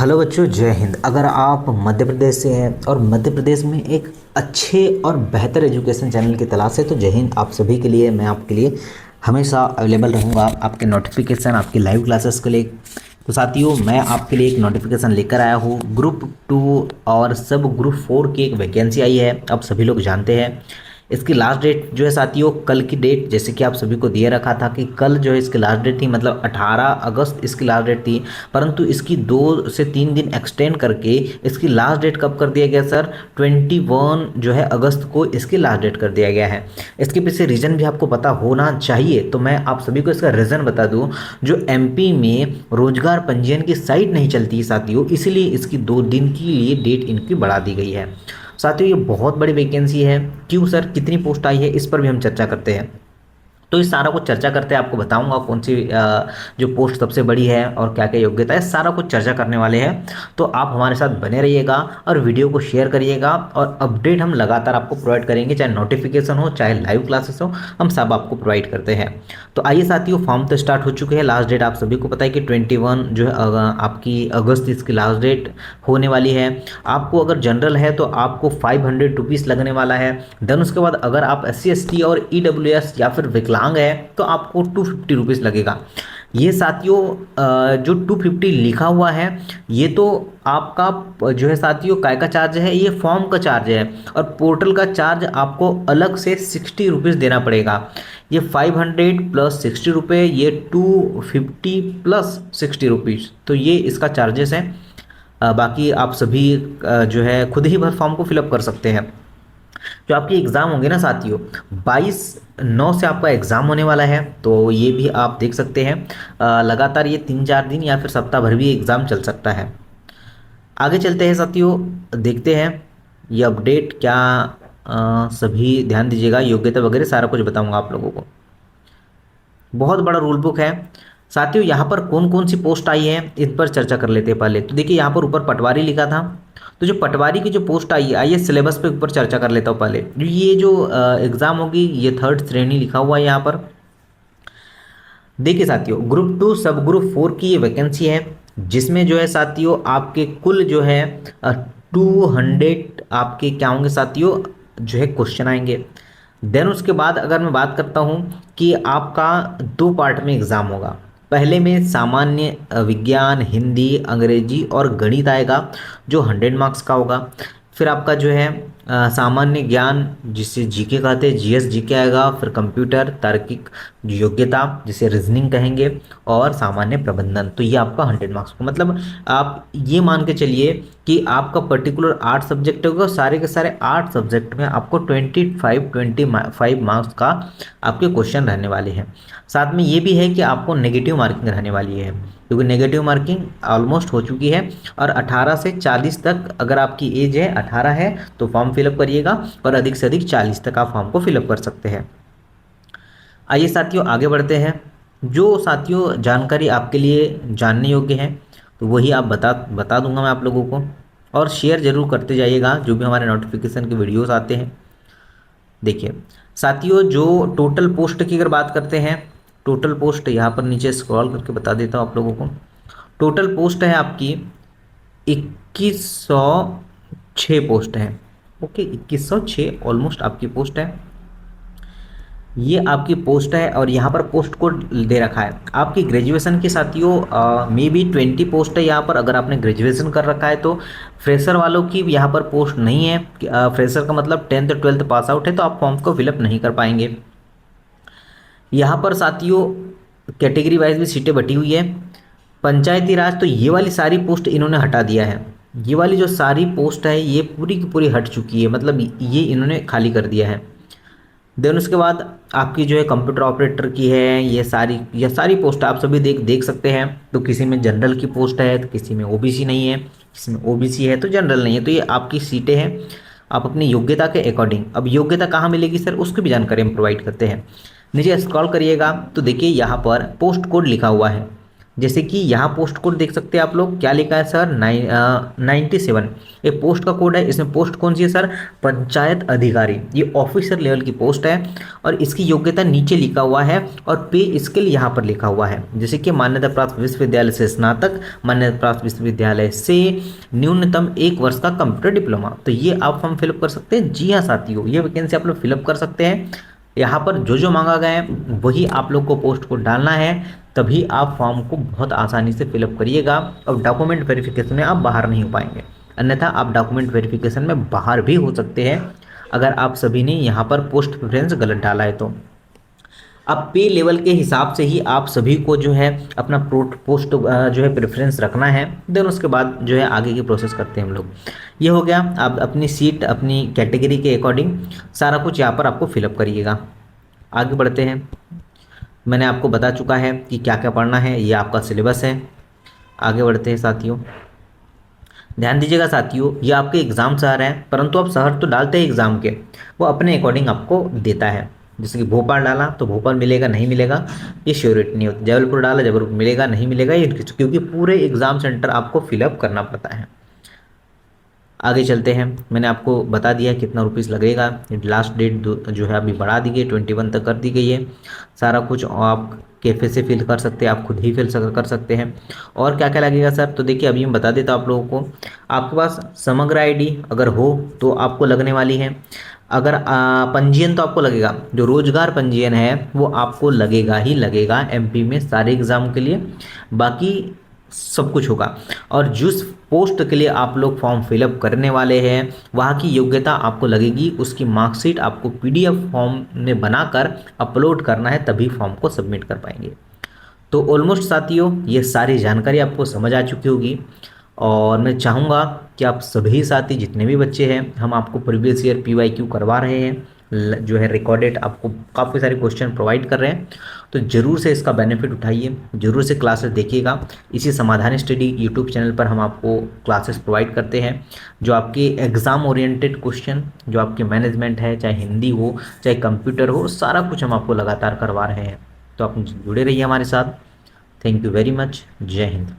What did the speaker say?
Hello बच्चों, जय हिंद। अगर आप मध्य प्रदेश से हैं और मध्य प्रदेश में एक अच्छे और बेहतर एजुकेशन चैनल की तलाश है तो जय हिंद आप सभी के लिए। मैं आपके लिए हमेशा अवेलेबल रहूँगा, आपके नोटिफिकेशन, आपकी लाइव क्लासेस के लिए। तो साथियों, मैं आपके लिए एक नोटिफिकेशन लेकर आया हूँ। ग्रुप 2 और सब ग्रुप 4 की एक वैकेंसी आई है, आप सभी लोग जानते हैं। इसकी लास्ट डेट जो है साथियों, कल की डेट जैसे कि आप सभी को दिए रखा था कि कल जो है इसकी लास्ट डेट थी, मतलब 18 अगस्त इसकी लास्ट डेट थी। परंतु इसकी 2 से 3 दिन एक्सटेंड करके इसकी लास्ट डेट कब कर दिया गया सर? 21 जो है अगस्त को इसकी लास्ट डेट कर दिया गया है। इसके पीछे रीज़न भी आपको पता होना चाहिए, तो मैं आप सभी को इसका रीज़न बता दूं। जो एमपी में रोजगार पंजीयन की साइट नहीं चलती साथियों, इसलिए इसकी 2 दिन के लिए डेट इनकी बढ़ा दी गई है। साथियों, ये बहुत बड़ी वैकेंसी है। क्यों सर, कितनी पोस्ट आई है, इस पर भी हम चर्चा करते हैं। तो इस सारा कुछ चर्चा करते हैं, आपको बताऊंगा कौन सी जो पोस्ट सबसे बड़ी है और क्या क्या योग्यता है, सारा कुछ चर्चा करने वाले हैं। तो आप हमारे साथ बने रहिएगा और वीडियो को शेयर करिएगा, और अपडेट हम लगातार आपको प्रोवाइड करेंगे, चाहे नोटिफिकेशन हो चाहे लाइव क्लासेस हो, हम सब आपको प्रोवाइड करते हैं। तो आइए साथियों, फॉर्म तो स्टार्ट हो चुके हैं। लास्ट डेट आप सभी को पता है कि 21 जो है आपकी अगस्त इसकी लास्ट डेट होने वाली है। आपको अगर जनरल है तो आपको 500 रुपीज़ लगने वाला है। देन उसके बाद अगर आप SC ST और EWS या फिर विकलांग है तो आपको 250 रुपीज़ लगेगा। ये साथियों जो 250 लिखा हुआ है, ये तो आपका जो है साथियों काय का चार्ज है, ये फॉर्म का चार्ज है, और पोर्टल का चार्ज आपको अलग से 60 रुपीज़ देना पड़ेगा। ये 500 प्लस 60 रुपये, ये 250 प्लस 60 रुपीज़, तो ये इसका चार्जेस है। बाकी आप सभी जो है खुद ही भर फॉर्म को फिलअप कर सकते हैं। जो आपकी एग्ज़ाम होंगे ना साथियों, 22/9 से आपका एग्ज़ाम होने वाला है, तो ये भी आप देख सकते हैं। लगातार ये 3-4 दिन या फिर सप्ताह भर भी एग्ज़ाम चल सकता है। आगे चलते हैं साथियों, देखते हैं ये अपडेट क्या। सभी ध्यान दीजिएगा, योग्यता वगैरह सारा कुछ बताऊंगा आप लोगों को। बहुत बड़ा रूल बुक है साथियों। यहाँ पर कौन कौन सी पोस्ट आई है इन पर चर्चा कर लेते हैं पहले। तो देखिए, यहाँ पर ऊपर पटवारी लिखा था, तो जो पटवारी की जो पोस्ट आई है, आइए सिलेबस पे ऊपर चर्चा कर लेता हूँ पहले। ये जो एग्ज़ाम होगी, ये 3rd श्रेणी लिखा हुआ है यहाँ पर। देखिए साथियों, ग्रुप 2 सब ग्रुप 4 की ये वैकेंसी है, जिसमें जो है साथियों आपके कुल जो है 200 आपके क्या होंगे साथियों, जो है क्वेश्चन आएंगे। देन उसके बाद अगर मैं बात करता हूँ कि आपका 2 पार्ट में एग्ज़ाम होगा। पहले में सामान्य विज्ञान, हिंदी, अंग्रेजी और गणित आएगा, जो 100 मार्क्स का होगा। फिर आपका जो है सामान्य ज्ञान, जिसे जीके कहते हैं, GS जीके आएगा। फिर कंप्यूटर तार्किक योग्यता, जिसे रीजनिंग कहेंगे, और सामान्य प्रबंधन। तो ये आपका 100 मार्क्स को, मतलब आप ये मान के चलिए कि आपका पर्टिकुलर 8 सब्जेक्ट होगा, सारे के सारे 8 सब्जेक्ट में आपको 25 मार्क्स का आपके क्वेश्चन रहने वाले हैं। साथ में ये भी है कि आपको नेगेटिव मार्किंग रहने वाली है, क्योंकि नेगेटिव मार्किंग ऑलमोस्ट हो चुकी है। और 18 से 40 तक अगर आपकी एज है, 18 है तो फॉर्म फिलअप करिएगा, और अधिक से अधिक 40 तक आप फॉर्म को फिलअप कर सकते हैं। आइए साथियों, आगे बढ़ते हैं। जो साथियों जानकारी आपके लिए जानने योग्य है, तो वही आप बता दूंगा मैं आप लोगों को, और शेयर जरूर करते जाइएगा जो भी हमारे नोटिफिकेशन के वीडियोस आते हैं। देखिए साथियों, जो टोटल पोस्ट की अगर बात करते हैं, टोटल पोस्ट यहाँ पर नीचे स्क्रॉल करके बता देता हूँ आप लोगों को। टोटल पोस्ट है आपकी 2106 पोस्ट है। ओके, 2106 ऑलमोस्ट आपकी पोस्ट है। ये आपकी पोस्ट है, और यहाँ पर पोस्ट कोड दे रखा है आपकी ग्रेजुएशन के साथियों। मे बी 20 पोस्ट है यहाँ पर, अगर आपने ग्रेजुएशन कर रखा है तो। फ्रेशर वालों की यहाँ पर पोस्ट नहीं है। फ्रेशर का मतलब 10th 12th पास आउट है, तो आप फॉर्म को फिलअप नहीं कर पाएंगे। यहाँ पर साथियों कैटेगरी वाइज भी सीटें बटी हुई है। पंचायती राज, तो ये वाली सारी पोस्ट इन्होंने हटा दिया है। ये वाली जो सारी पोस्ट है, ये पूरी की पूरी हट चुकी है, मतलब ये इन्होंने खाली कर दिया है। देन उसके बाद आपकी जो है कंप्यूटर ऑपरेटर की है, ये सारी पोस्ट आप सभी देख सकते हैं। तो किसी में जनरल की पोस्ट है, तो किसी में OBC नहीं है, किसी में OBC है तो जनरल नहीं है। तो ये आपकी सीटें हैं, आप अपनी योग्यता के अकॉर्डिंग। अब योग्यता कहाँ मिलेगी सर, उसकी भी जानकारी हम प्रोवाइड करते हैं। नीचे स्क्रॉल करिएगा तो देखिए यहाँ पर पोस्ट कोड लिखा हुआ है। जैसे कि यहाँ पोस्ट कोड देख सकते हैं आप लोग, क्या लिखा है सर, 97। ये पोस्ट का कोड है। इसमें पोस्ट कौन सी है सर, पंचायत अधिकारी। ये ऑफिसर लेवल की पोस्ट है और इसकी योग्यता नीचे लिखा हुआ है और पे स्केल यहाँ पर लिखा हुआ है। जैसे कि मान्यता प्राप्त विश्वविद्यालय से स्नातक, मान्यता प्राप्त विश्वविद्यालय से न्यूनतम 1 वर्ष का कंप्यूटर डिप्लोमा। तो ये आप फॉर्म फिलअप कर सकते हैं। जी हाँ साथियों, ये वैकेंसी आप लोग फिलअप कर सकते हैं। यहाँ पर जो जो मांगा गया है वही आप लोग को पोस्ट को डालना है, तभी आप फॉर्म को बहुत आसानी से फिलअप करिएगा और डॉक्यूमेंट वेरिफिकेशन में आप बाहर नहीं हो पाएंगे। अन्यथा आप डॉक्यूमेंट वेरिफिकेशन में बाहर भी हो सकते हैं अगर आप सभी ने यहाँ पर पोस्ट प्रेफरेंस गलत डाला है तो। अब पे लेवल के हिसाब से ही आप सभी को जो है अपना पोस्ट जो है प्रेफरेंस रखना है। देन उसके बाद जो है आगे की प्रोसेस करते हैं हम लोग। ये हो गया। आप अपनी सीट अपनी कैटेगरी के अकॉर्डिंग सारा कुछ यहाँ पर आपको फिलअप करिएगा। आगे बढ़ते हैं। मैंने आपको बता चुका है कि क्या क्या पढ़ना है, ये आपका सिलेबस है। आगे बढ़ते हैं साथियों। ध्यान दीजिएगा साथियों, ये आपके एग्ज़ाम्स आ रहे हैं, परंतु आप शहर तो डालते हैं एग्ज़ाम के, वो अपने अकॉर्डिंग आपको देता है। जैसे कि भोपाल डाला तो भोपाल मिलेगा नहीं मिलेगा ये श्योरिटी नहीं होती, जबलपुर डाला जबलपुर मिलेगा नहीं मिलेगा ये, क्योंकि पूरे एग्ज़ाम सेंटर आपको फिलअप करना पड़ता है। आगे चलते हैं। मैंने आपको बता दिया कितना रुपीस लगेगा। लास्ट डेट जो है अभी बढ़ा दी गई, 21 तक कर दी गई है। सारा कुछ आप कैफे से फिल कर सकते हैं, आप खुद ही फिल कर सकते हैं। और क्या क्या लगेगा सर, तो देखिए अभी मैं बता देता हूँ आप लोगों को। आपके पास समग्र आईडी अगर हो तो आपको लगने वाली है। अगर पंजीयन तो आपको लगेगा, जो रोजगार पंजीयन है वो आपको लगेगा ही लगेगा एमपी में सारे एग्जाम के लिए, बाकी सब कुछ होगा। और जिस पोस्ट के लिए आप लोग फॉर्म फिलअप करने वाले हैं वहाँ की योग्यता आपको लगेगी, उसकी मार्कशीट आपको पीडीएफ फॉर्म में बनाकर अपलोड करना है, तभी फॉर्म को सबमिट कर पाएंगे। तो ऑलमोस्ट साथियों ये सारी जानकारी आपको समझ आ चुकी होगी और मैं चाहूँगा कि आप सभी साथी जितने भी बच्चे हैं, हम आपको प्रीवियस ईयर पीवाईक्यू करवा रहे हैं, जो है रिकॉर्डेड आपको काफ़ी सारे क्वेश्चन प्रोवाइड कर रहे हैं। तो ज़रूर से इसका बेनिफिट उठाइए, ज़रूर से क्लासेस देखिएगा। इसी समाधान स्टडी यूट्यूब चैनल पर हम आपको क्लासेस प्रोवाइड करते हैं, जो आपके एग्ज़ाम ओरिएंटेड क्वेश्चन, जो आपके मैनेजमेंट है, चाहे हिंदी हो चाहे कंप्यूटर हो, सारा कुछ हम आपको लगातार करवा रहे हैं। तो आप जुड़े रहिए हमारे साथ। Thank you very much. जय हिंद।